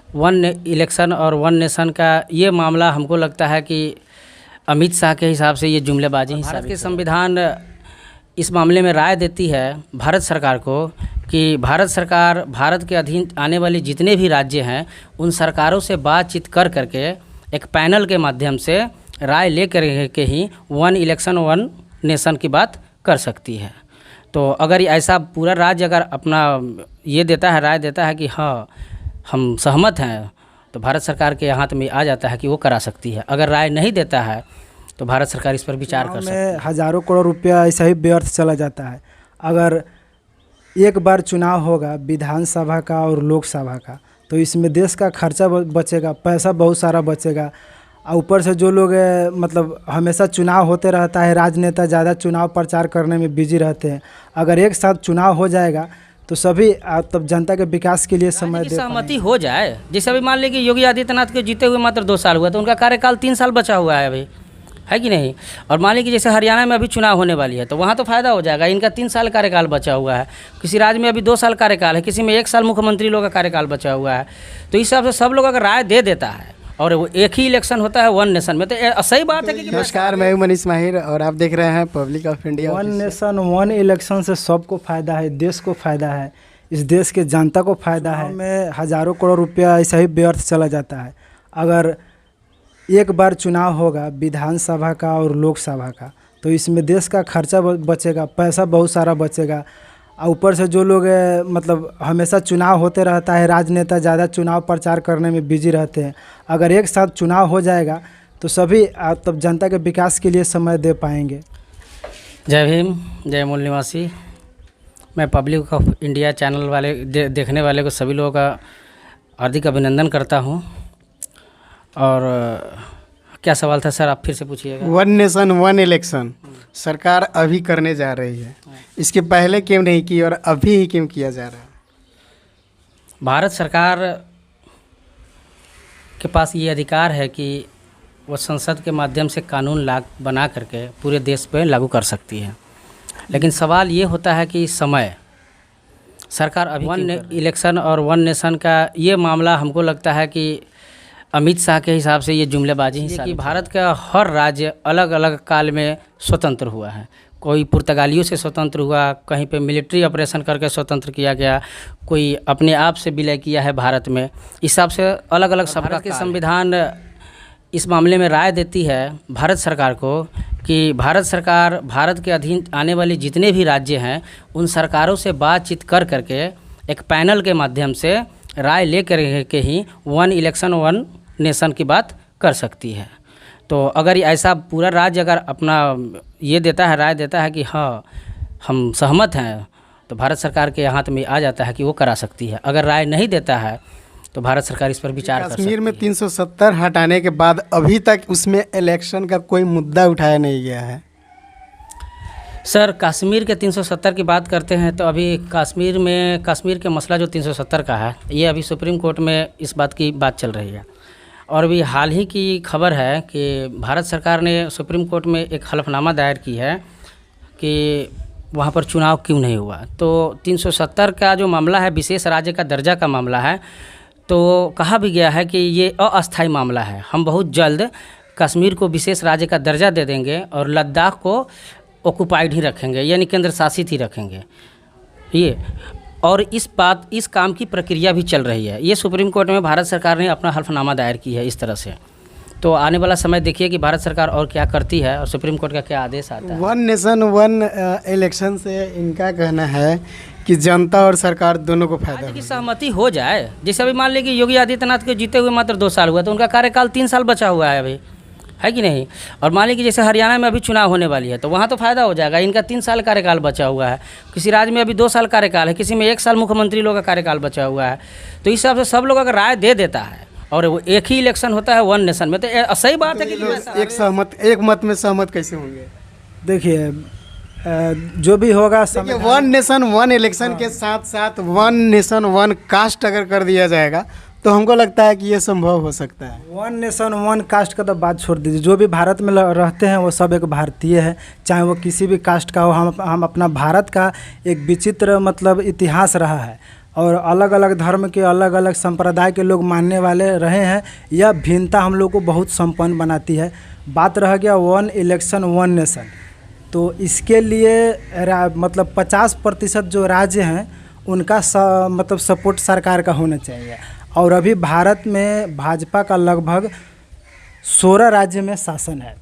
One election और one nation का ये मामला हमको लगता है कि अमित शाह के हिसाब से ये जुमलेबाजी ही। भारत के संविधान इस मामले में राय देती है भारत सरकार को कि भारत सरकार भारत के अधीन आने वाले जितने भी राज्य हैं उन सरकारों से बातचीत कर करके एक पैनल के माध्यम से राय ले कर के ही वन इलेक्शन वन नेशन की बात कर सकती है। तो अगर ऐसा पूरा राज्य अगर अपना ये देता है, राय देता है कि हाँ हम सहमत हैं, तो भारत सरकार के हाथ में आ जाता है कि वो करा सकती है। अगर राय नहीं देता है तो भारत सरकार इस पर विचार कर सकती है। हज़ारों करोड़ रुपया ऐसा ही व्यर्थ चला जाता है। अगर एक बार चुनाव होगा विधानसभा का और लोकसभा का, तो इसमें देश का खर्चा बचेगा, पैसा बहुत सारा बचेगा। और ऊपर से जो लोग मतलब हमेशा चुनाव होते रहता है, राजनेता ज़्यादा चुनाव प्रचार करने में बिजी रहते हैं। अगर एक साथ चुनाव हो जाएगा तो सभी तब जनता के विकास के लिए समय दे सहमति हो जाए। जैसे अभी मान लीजिए योगी आदित्यनाथ के जीते हुए मात्र 2 साल हुआ, तो उनका कार्यकाल 3 साल बचा हुआ है अभी, है कि नहीं। और मान लीजिए जैसे हरियाणा में अभी चुनाव होने वाली है, तो वहाँ तो फ़ायदा हो जाएगा, इनका 3 साल कार्यकाल बचा हुआ है। किसी राज्य में अभी 2 साल कार्यकाल है, किसी में 1 साल मुख्यमंत्री लोगों का कार्यकाल बचा हुआ है। तो इस हिसाब से सब लोग अगर राय दे देता है और वो एक ही इलेक्शन होता है वन नेशन में, तो सही बात है कि नमस्कार, मैं मनीष माहिर और आप देख रहे हैं public of India. One nation one election से सबको फ़ायदा है, देश को फ़ायदा है, इस देश के जनता को फ़ायदा है। में हज़ारों करोड़ रुपया ऐसा ही व्यर्थ चला जाता है। अगर एक बार चुनाव होगा विधानसभा का और लोकसभा का, तो इसमें देश का खर्चा बचेगा, पैसा बहुत सारा बचेगा। और ऊपर से जो लोग मतलब हमेशा चुनाव होते रहता है, राजनेता ज़्यादा चुनाव प्रचार करने में बिजी रहते हैं। अगर एक साथ चुनाव हो जाएगा तो सभी तब जनता के विकास के लिए समय दे पाएंगे। जय भीम, जय मूल निवासी। मैं पब्लिक ऑफ इंडिया चैनल वाले देखने वाले को सभी लोगों का हार्दिक अभिनंदन करता हूं। और क्या सवाल था सर, आप फिर से पूछिएगा। वन नेशन वन इलेक्शन सरकार अभी करने जा रही है, इसके पहले क्यों नहीं की और अभी ही क्यों किया जा रहा है? भारत सरकार के पास ये अधिकार है कि वो संसद के माध्यम से कानून बना करके पूरे देश पे लागू कर सकती है। लेकिन सवाल ये होता है कि समय सरकार अभी वन इलेक्शन और वन नेशन का ये मामला हमको लगता है कि अमित शाह के हिसाब से ये जुमलेबाजी ही कि भारत का हर राज्य अलग अलग काल में स्वतंत्र हुआ है। कोई पुर्तगालियों से स्वतंत्र हुआ, कहीं पे मिलिट्री ऑपरेशन करके स्वतंत्र किया गया, कोई अपने आप से विलय किया है भारत में। इस हिसाब से अलग अलग सबका के संविधान इस मामले में राय देती है भारत सरकार को कि भारत सरकार भारत के अधीन आने वाले जितने भी राज्य हैं उन सरकारों से बातचीत कर करके एक पैनल के माध्यम से राय ले कर के ही वन इलेक्शन वन नेशन की बात कर सकती है। तो अगर ऐसा पूरा राज्य अगर अपना ये देता है, राय देता है कि हाँ हम सहमत हैं, तो भारत सरकार के हाथ में आ जाता है कि वो करा सकती है। अगर राय नहीं देता है तो भारत सरकार इस पर विचार कर सकती है। कश्मीर में 370 हटाने के बाद अभी तक उसमें इलेक्शन का कोई मुद्दा उठाया नहीं गया है। सर कश्मीर के 370 की बात करते हैं तो अभी कश्मीर के मसला जो 370 का है, ये अभी सुप्रीम कोर्ट में इस बात की बात चल रही है। और अभी हाल ही की खबर है कि भारत सरकार ने सुप्रीम कोर्ट में एक हलफनामा दायर की है कि वहाँ पर चुनाव क्यों नहीं हुआ। तो 370 का जो मामला है विशेष राज्य का दर्जा का मामला है, तो कहा भी गया है कि ये अस्थायी मामला है। हम बहुत जल्द कश्मीर को विशेष राज्य का दर्जा दे देंगे और लद्दाख को ऑक्युपाइड ही रखेंगे, यानी केंद्र शासित ही रखेंगे ये। और इस काम की प्रक्रिया भी चल रही है। ये सुप्रीम कोर्ट में भारत सरकार ने अपना हल्फनामा दायर की है इस तरह से। तो आने वाला समय देखिए कि भारत सरकार और क्या करती है और सुप्रीम कोर्ट का क्या आदेश आता है। वन नेशन वन इलेक्शन से इनका कहना है कि जनता और सरकार दोनों को फायदा की सहमति हो जाए। जैसे अभी मान लीजिए योगी आदित्यनाथ के जीते हुए मात्र 2 साल हुआ, तो उनका कार्यकाल 3 साल बचा हुआ है अभी, है कि नहीं। और मान लीजिए जैसे हरियाणा में अभी चुनाव होने वाली है, तो वहाँ तो फ़ायदा हो जाएगा, इनका 3 साल कार्यकाल बचा हुआ है। किसी राज्य में अभी 2 साल कार्यकाल है, किसी में 1 साल मुख्यमंत्री लोगों का कार्यकाल बचा हुआ है। तो इस हिसाब से सब लोग अगर राय दे देता है और वो एक ही इलेक्शन होता है वन नेशन में, तो सही बात है कि एक मत में सहमत कैसे होंगे? देखिए जो भी होगा वन नेशन वन इलेक्शन के साथ साथ वन नेशन वन कास्ट अगर कर दिया जाएगा तो हमको लगता है कि ये संभव हो सकता है। वन नेशन वन कास्ट का तो बात छोड़ दीजिए, जो भी भारत में रहते हैं वो सब एक भारतीय है, चाहे वो किसी भी कास्ट का हो। हम अपना भारत का एक विचित्र मतलब इतिहास रहा है और अलग अलग धर्म के अलग अलग संप्रदाय के लोग मानने वाले रहे हैं। यह भिन्नता हम लोग को बहुत संपन्न बनाती है। बात रह गया वन इलेक्शन वन नेशन, तो इसके लिए मतलब 50% जो राज्य हैं उनका मतलब सपोर्ट सरकार का होना चाहिए। और अभी भारत में भाजपा का लगभग 16 राज्य में शासन है,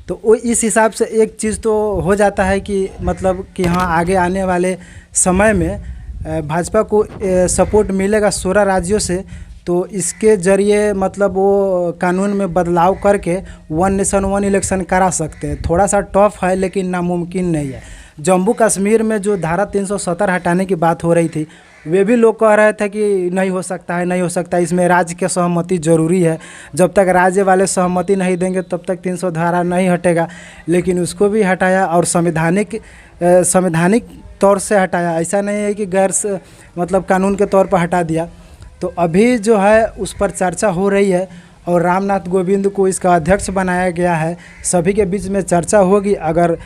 तो वो इस हिसाब से एक चीज़ तो हो जाता है कि मतलब कि हाँ आगे आने वाले समय में भाजपा को सपोर्ट मिलेगा 16 राज्यों से, तो इसके ज़रिए मतलब वो कानून में बदलाव करके वन नेशन वन इलेक्शन करा सकते हैं। थोड़ा सा टफ है लेकिन नामुमकिन नहीं है। जम्मू कश्मीर में जो धारा 370 हटाने की बात हो रही थी, वे भी लोग कह रहे थे कि नहीं हो सकता है, नहीं हो सकता है, इसमें राज्य की सहमति ज़रूरी है। जब तक राज्य वाले सहमति नहीं देंगे तब तक 300 धारा नहीं हटेगा, लेकिन उसको भी हटाया और संवैधानिक तौर से हटाया। ऐसा नहीं है कि गैर मतलब कानून के तौर पर हटा दिया। तो अभी जो है उस पर चर्चा हो रही है और रामनाथ कोविंद को इसका अध्यक्ष बनाया गया है। सभी के बीच में चर्चा होगी, अगर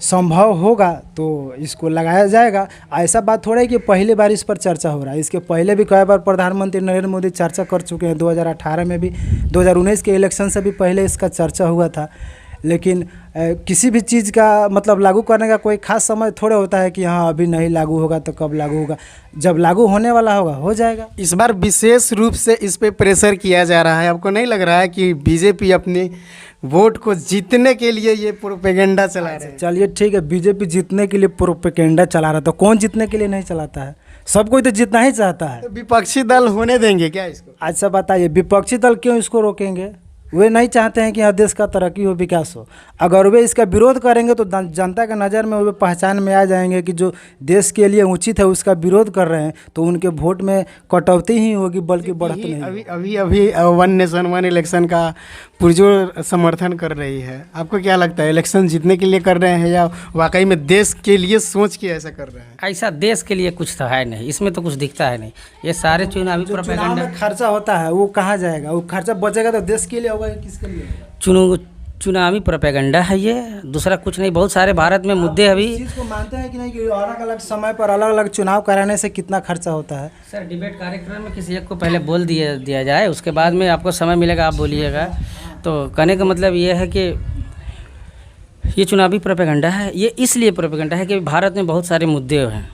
संभव होगा तो इसको लगाया जाएगा। ऐसा बात थोड़ा है कि पहली बार इस पर चर्चा हो रहा है। इसके पहले भी कई बार प्रधानमंत्री नरेंद्र मोदी चर्चा कर चुके हैं। 2018 में भी, 2019 के इलेक्शन से भी पहले इसका चर्चा हुआ था। लेकिन किसी भी चीज़ का मतलब लागू करने का कोई खास समय थोड़े होता है कि हाँ अभी नहीं लागू होगा तो कब लागू होगा। जब लागू होने वाला होगा हो जाएगा। इस बार विशेष रूप से इस पे प्रेशर किया जा रहा है। आपको नहीं लग रहा है कि बीजेपी अपनी वोट को जीतने के लिए ये प्रोपेगेंडा चला रहे हैं? चलिए ठीक है, बीजेपी जीतने के लिए प्रोपेगेंडा चला रहा था, कौन जीतने के लिए नहीं चलाता है? सब कोई तो जीतना ही चाहता है। तो विपक्षी दल होने देंगे क्या इसको? अच्छा बताइए, विपक्षी दल क्यों इसको रोकेंगे? वे नहीं चाहते हैं कि यहाँ देश का तरक्की हो, विकास हो। अगर वे इसका विरोध करेंगे तो जनता के नज़र में वे पहचान में आ जाएंगे कि जो देश के लिए उचित है उसका विरोध कर रहे हैं, तो उनके वोट में कटौती ही होगी बल्कि बढ़त नहीं। अभी वन नेशन वन इलेक्शन का पुरजोर समर्थन कर रही है। आपको क्या लगता है, इलेक्शन जीतने के लिए कर रहे हैं या वाकई में देश के लिए सोच के ऐसा कर रहे हैं? ऐसा देश के लिए कुछ तो है नहीं, इसमें तो कुछ दिखता है नहीं। ये सारे चुनावी प्रोपेगेंडा खर्चा होता है वो कहाँ जाएगा? वो खर्चा बचेगा तो देश के लिए होगा, किसके लिए होगा? चुनावी प्रोपेगेंडा है ये, दूसरा कुछ नहीं। बहुत सारे भारत में मुद्दे अभी चीज़ को मानते हैं कि नहीं कि अलग अलग समय पर अलग अलग चुनाव कराने से कितना खर्चा होता है? सर डिबेट कार्यक्रम में किसी एक को पहले बोल दिया जाए, उसके बाद में आपको समय मिलेगा आप बोलिएगा। तो कहने का मतलब ये है कि ये चुनावी प्रोपेगेंडा है। ये इसलिए प्रोपेगेंडा है कि भारत में बहुत सारे मुद्दे हैं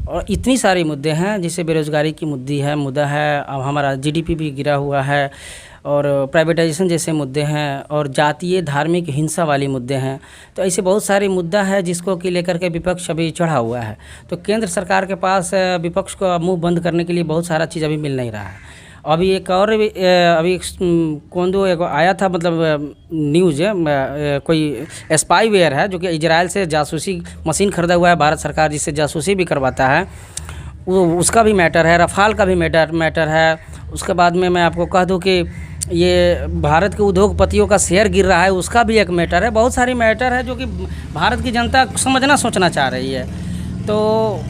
और इतनी सारे मुद्दे हैं, जैसे बेरोज़गारी की मुद्दा है, अब हमारा जीडीपी भी गिरा हुआ है, और प्राइवेटाइजेशन जैसे मुद्दे हैं, और जातीय धार्मिक हिंसा वाली मुद्दे हैं। तो ऐसे बहुत सारे मुद्दा है जिसको कि लेकर के विपक्ष अभी चढ़ा हुआ है। तो केंद्र सरकार के पास विपक्ष को मुंह बंद करने के लिए बहुत सारा चीज़ अभी मिल नहीं रहा है। अभी एक और अभी कौन दो एक आया था, मतलब न्यूज़ कोई स्पाईवेयर है जो कि इजराइल से जासूसी मशीन खरीदा हुआ है भारत सरकार, जिससे जासूसी भी करवाता है। उसका भी मैटर है, रफाल का भी मैटर है। उसके बाद में मैं आपको कह दूं कि ये भारत के उद्योगपतियों का शेयर गिर रहा है, उसका भी एक मैटर है। बहुत सारी मैटर है जो कि भारत की जनता समझना सोचना चाह रही है। तो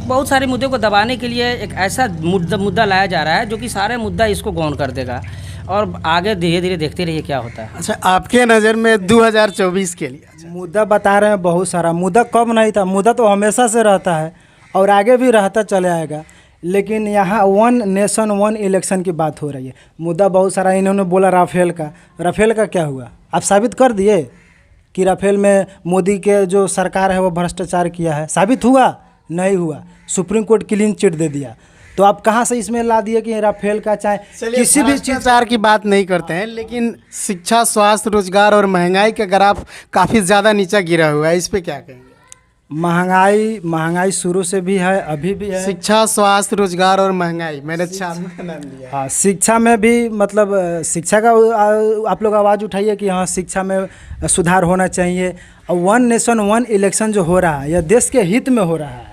बहुत सारे मुद्दों को दबाने के लिए एक ऐसा मुद्दा लाया जा रहा है जो कि सारे मुद्दा इसको गौन कर देगा, और आगे धीरे धीरे देखते रहिए क्या होता है। अच्छा, आपके नज़र में 2024 के लिए मुद्दा बता रहे हैं? बहुत सारा मुद्दा कब नहीं था, मुद्दा तो हमेशा से रहता है और आगे भी रहता चले आएगा। लेकिन यहाँ वन नेशन वन इलेक्शन की बात हो रही है। मुद्दा बहुत सारा, इन्होंने बोला राफेल का क्या हुआ? आप साबित कर दिए कि राफेल में मोदी के जो सरकार है वो भ्रष्टाचार किया है? साबित हुआ? नहीं हुआ। सुप्रीम कोर्ट क्लीन चिट दे दिया। तो आप कहाँ से इसमें ला दिए कि राफेल का चाहे किसी भी भ्रष्टाचार की बात नहीं करते हैं, लेकिन शिक्षा, स्वास्थ्य, रोजगार और महंगाई का ग्राफ काफ़ी ज़्यादा नीचा गिरा हुआ है, इस पे क्या कहेंगे? महंगाई शुरू से भी है, अभी भी है। शिक्षा, स्वास्थ्य, रोजगार और महंगाई, मैंने चारों का नाम लिया। हाँ, शिक्षा में भी मतलब शिक्षा का आप लोग आवाज़ उठाइए कि हाँ शिक्षा में सुधार होना चाहिए। और वन नेशन वन इलेक्शन जो हो रहा है यह देश के हित में हो रहा है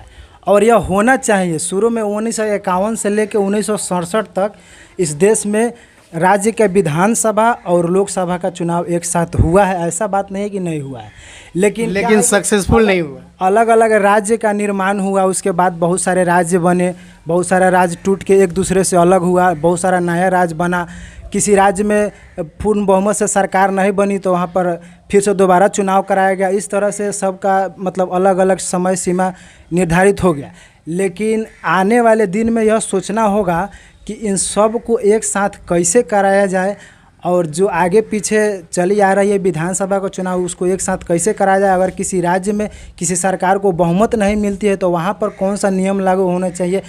और यह होना चाहिए। शुरू में 1951 से लेकर 1967 तक इस देश में राज्य के विधानसभा और लोकसभा का चुनाव एक साथ हुआ है। ऐसा बात नहीं है कि नहीं हुआ है, लेकिन सक्सेसफुल नहीं हुआ। अलग अलग राज्य का निर्माण हुआ, उसके बाद बहुत सारे राज्य बने, बहुत सारा राज्य टूट के एक दूसरे से अलग हुआ, बहुत सारा नया राज्य बना। किसी राज्य में पूर्ण बहुमत से सरकार नहीं बनी तो वहाँ पर फिर से दोबारा चुनाव कराया गया। इस तरह से सबका मतलब अलग अलग समय सीमा निर्धारित हो गया। लेकिन आने वाले दिन में यह सोचना होगा कि इन सब को एक साथ कैसे कराया जाए और जो आगे पीछे चली आ रही है विधानसभा का चुनाव उसको एक साथ कैसे कराया जाए। अगर किसी राज्य में किसी सरकार को बहुमत नहीं मिलती है तो वहाँ पर कौन सा नियम लागू होना चाहिए,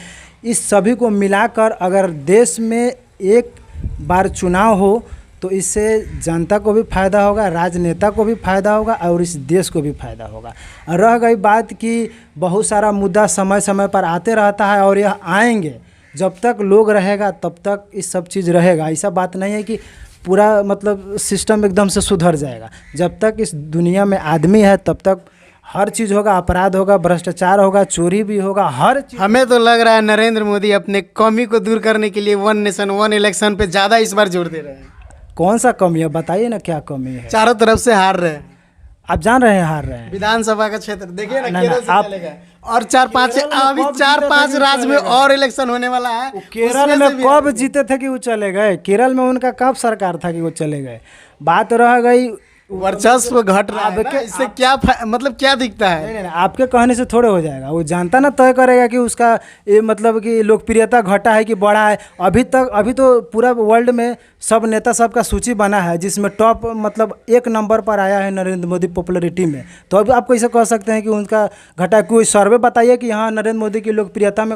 इस सभी को मिलाकर अगर देश में एक बार चुनाव हो तो इससे जनता को भी फ़ायदा होगा, राजनेता को भी फ़ायदा होगा और इस देश को भी फ़ायदा होगा। रह गई बात कि बहुत सारा मुद्दा समय समय पर आते रहता है और यह आएंगे, जब तक लोग रहेगा तब तक इस सब चीज़ रहेगा। ऐसा बात नहीं है कि पूरा मतलब सिस्टम एकदम से सुधर जाएगा। जब तक इस दुनिया में आदमी है तब तक हर चीज़ होगा, अपराध होगा, भ्रष्टाचार होगा, चोरी भी होगा, हर चीज़। हमें तो लग रहा है नरेंद्र मोदी अपने कमी को दूर करने के लिए वन नेशन वन इलेक्शन पे ज़्यादा इस बार जोर दे रहे हैं। कौन सा कमी है बताइए ना, क्या कमी है? चारों तरफ से हार रहे हैं, आप जान रहे हैं हार रहे हैं। विधानसभा का क्षेत्र देखिए ना, ना, केरल से आप- चलेगा और अभी कब 4-5 जीते थे राज्य में चलेगा? और इलेक्शन होने वाला है। केरल उसमें में से भी कब जीते थे कि वो चले गए? केरल में उनका कब सरकार था कि वो चले गए? बात रह गई वर्चस्व घट रहा है अब ना, इससे क्या मतलब क्या दिखता है? नहीं, आपके कहने से थोड़े हो जाएगा। वो जनता ना तय करेगा कि उसका ये मतलब कि लोकप्रियता घटा है कि बढ़ा है। अभी तो पूरा वर्ल्ड में सब नेता सबका सूची बना है जिसमें टॉप मतलब 1 नंबर पर आया है नरेंद्र मोदी पॉपुलरिटी में। तो अभी आप कैसे कह सकते हैं कि उनका घटा? कोई सर्वे बताइए कि हाँ नरेंद्र मोदी की लोकप्रियता में